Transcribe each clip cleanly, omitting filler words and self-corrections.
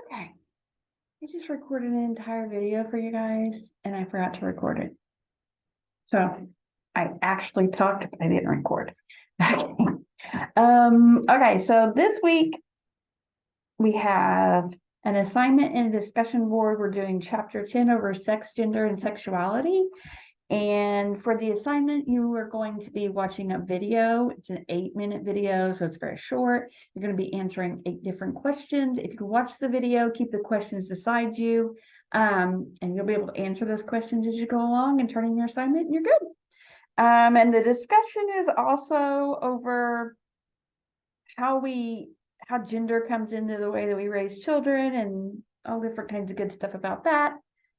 Okay. I just recorded an entire video for you guys and I forgot to record it. So I actually talked, but I didn't record. Okay, so this week we have an assignment and a discussion board. We're doing chapter 10 over sex, gender, and sexuality. And for the assignment, you are going to be watching a video. It's an 8-minute video, so it's very short. You're going to be answering 8 different questions. If you can watch the video, keep the questions beside you, and you'll be able to answer those questions as you go along and turn in your assignment, and you're good. And the discussion is also over how gender comes into the way that we raise children and all different kinds of good stuff about that.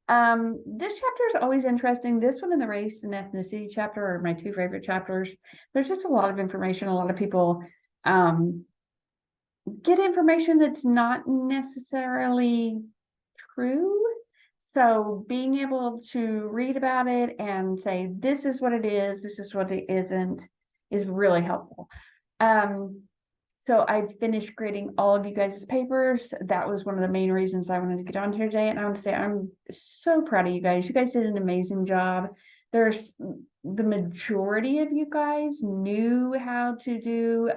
This chapter is always interesting. This one and the race and ethnicity chapter are my 2 favorite chapters. There's just a lot of information. A lot of people get information that's not necessarily true. So being able to read about it and say, this is what it is, this is what it isn't, is really helpful. So I finished grading all of you guys' papers. That was one of the main reasons I wanted to get on here today. And I want to say I'm so proud of you guys. You guys did an amazing job. There's the majority of you guys knew how to do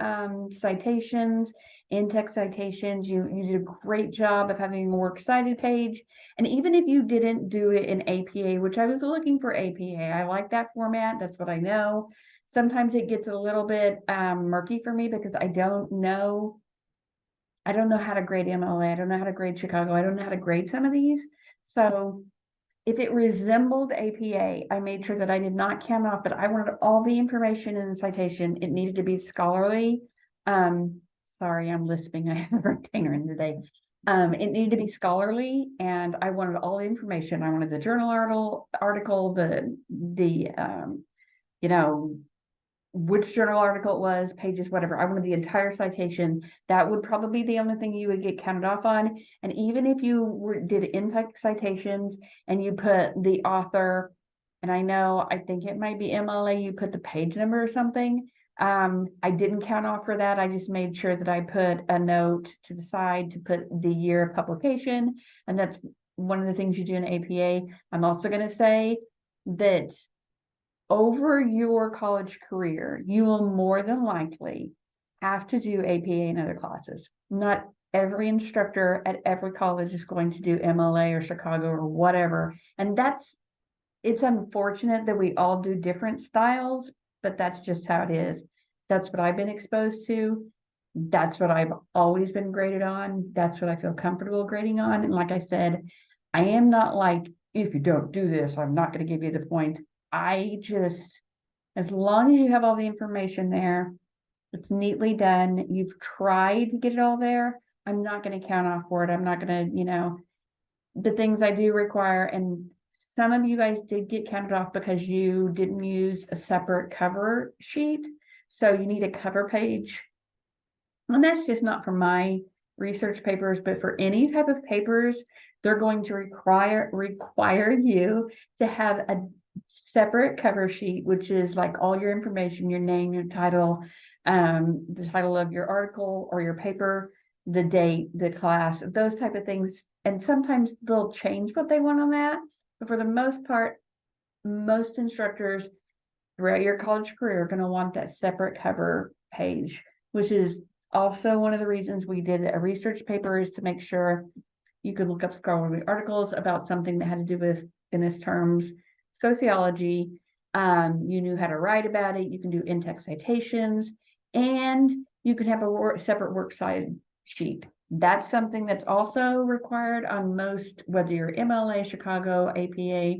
citations, in-text citations. You did a great job of having a works cited page. And even if you didn't do it in APA, which I was looking for APA, I like that format. That's what I know. Sometimes it gets a little bit murky for me because I don't know how to grade MLA. I don't know how to grade Chicago. I don't know how to grade some of these. So if it resembled APA, I made sure that I did not count off, but I wanted all the information in the citation. It needed to be scholarly. Sorry, I'm lisping. I have a retainer in today. It needed to be scholarly, and I wanted all the information. I wanted the journal article, which journal article it was, pages, whatever. I wanted the entire citation. That would probably be the only thing you would get counted off on. And even if you did in-text citations and you put the author, and I think it might be MLA, you put the page number or something. I didn't count off for that. I just made sure that I put a note to the side to put the year of publication. And that's one of the things you do in APA. I'm also going to say that over your college career, you will more than likely have to do APA and other classes. Not every instructor at every college is going to do MLA or Chicago or whatever. And it's unfortunate that we all do different styles, but that's just how it is. That's what I've been exposed to. That's what I've always been graded on. That's what I feel comfortable grading on. And like I said, I am not like, if you don't do this, I'm not going to give you the point. As long as you have all the information there, it's neatly done, you've tried to get it all there, I'm not going to count off for it. I'm not going to, the things I do require. And some of you guys did get counted off because you didn't use a separate cover sheet. So you need a cover page. And that's just not for my research papers, but for any type of papers, they're going to require you to have a separate cover sheet, which is like all your information, your name, your title, the title of your article or your paper, the date, the class, those type of things. And sometimes they'll change what they want on that. But for the most part, most instructors throughout your college career are going to want that separate cover page, which is also one of the reasons we did a research paper, is to make sure you could look up scholarly articles about something that had to do with, in this terms, sociology. You knew how to write about it. You can do in-text citations, and you can have a separate works cited sheet. That's something that's also required on most, whether you're MLA, Chicago, APA,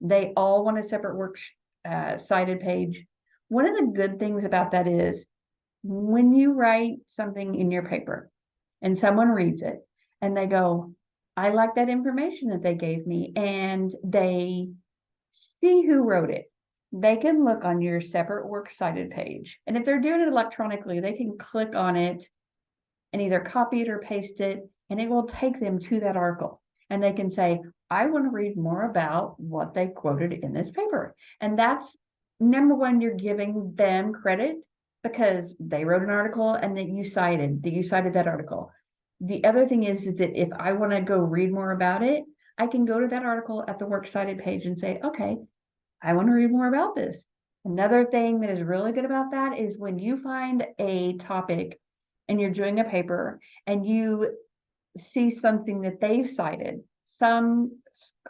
they all want a separate works cited page. One of the good things about that is when you write something in your paper and someone reads it and they go, I like that information that they gave me, and they see who wrote it, they can look on your separate works cited page. And if they're doing it electronically, they can click on it and either copy it or paste it, and it will take them to that article. And they can say, I want to read more about what they quoted in this paper. And that's, number one, you're giving them credit because they wrote an article and that you cited that article. The other thing is that if I want to go read more about it, I can go to that article at the Works Cited page and say, okay, I want to read more about this. Another thing that is really good about that is when you find a topic and you're doing a paper and you see something that they've cited, some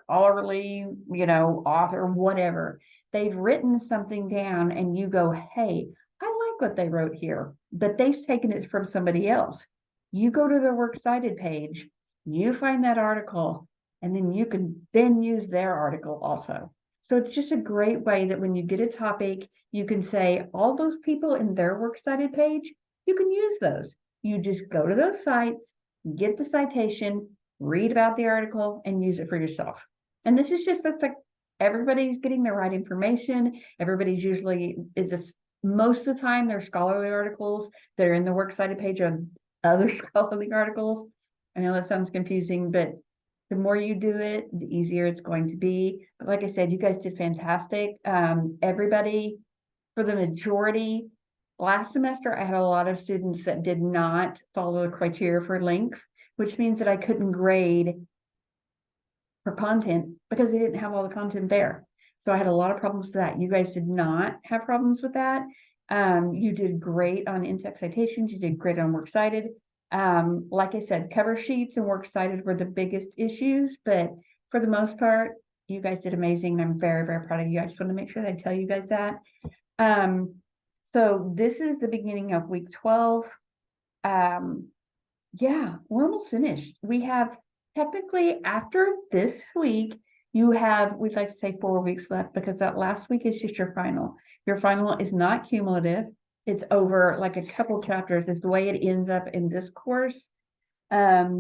scholarly, author, whatever, they've written something down and you go, hey, I like what they wrote here, but they've taken it from somebody else. You go to their Works Cited page, you find that article, and then you can then use their article also. So it's just a great way that when you get a topic, you can say all those people in their Works Cited page, you can use those. You just go to those sites, get the citation, read about the article, and use it for yourself. And this is just, that's like everybody's getting the right information. Everybody's usually most of the time they're scholarly articles that are in the Works Cited page or other scholarly articles. I know that sounds confusing, but the more you do it, the easier it's going to be. But like I said, you guys did fantastic. Everybody, for the majority, last semester, I had a lot of students that did not follow the criteria for length, which means that I couldn't grade for content because they didn't have all the content there. So I had a lot of problems with that. You guys did not have problems with that. You did great on in-text citations. You did great on Works Cited. Like I said, cover sheets and Works Cited were the biggest issues, but for the most part, you guys did amazing. And I'm very, very proud of you. I just want to make sure that I tell you guys that. So this is the beginning of week 12. Yeah, we're almost finished. We have technically after this week, we'd like to say 4 weeks left because that last week is just your final. Your final is not cumulative. It's over like a couple chapters is the way it ends up in this course. Yeah,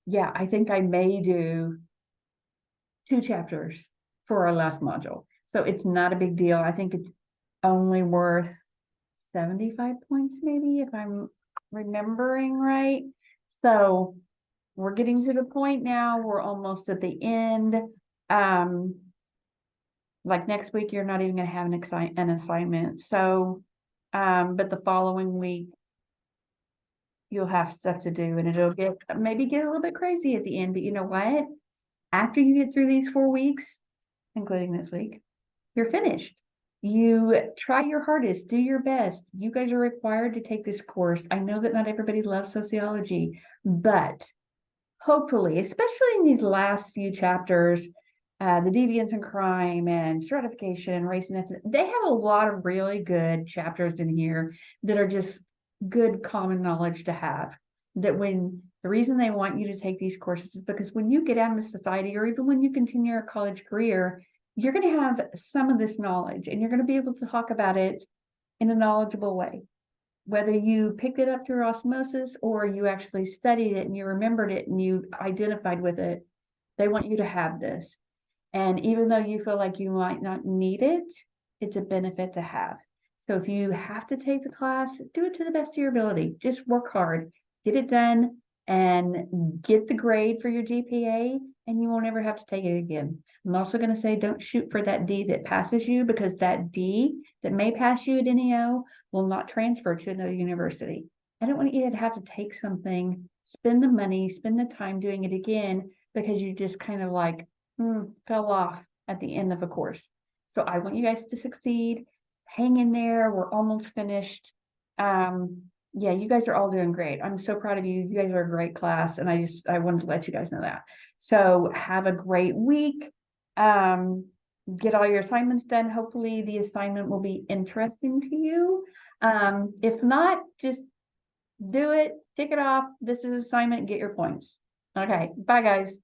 I think I may do 2 chapters for our last module. So it's not a big deal. I think it's only worth 75 points, maybe, if I'm remembering right. So we're getting to the point now. We're almost at the end. Like next week, you're not even going to have an assignment. So, but the following week, you'll have stuff to do and it'll maybe get a little bit crazy at the end. But you know what? After you get through these 4 weeks, including this week, you're finished. You try your hardest, do your best. You guys are required to take this course. I know that not everybody loves sociology, but hopefully, especially in these last few chapters, the deviance and crime and stratification, race and ethnicity, they have a lot of really good chapters in here that are just good common knowledge to have. That when the reason they want you to take these courses is because when you get out into society or even when you continue your college career, you're going to have some of this knowledge and you're going to be able to talk about it in a knowledgeable way. Whether you picked it up through osmosis or you actually studied it and you remembered it and you identified with it, they want you to have this. And even though you feel like you might not need it, it's a benefit to have. So if you have to take the class, do it to the best of your ability. Just work hard, get it done, and get the grade for your GPA, and you won't ever have to take it again. I'm also going to say don't shoot for that D that passes you, because that D that may pass you at NEO will not transfer to another university. I don't want you to have to take something, spend the money, spend the time doing it again because you just kind of like fell off at the end of a course. So I want you guys to succeed. Hang in there. We're almost finished. Yeah, you guys are all doing great. I'm so proud of you. You guys are a great class. And I wanted to let you guys know that. So have a great week. Get all your assignments done. Hopefully the assignment will be interesting to you. If not, just do it, tick it off. This is assignment, get your points. Okay, bye guys.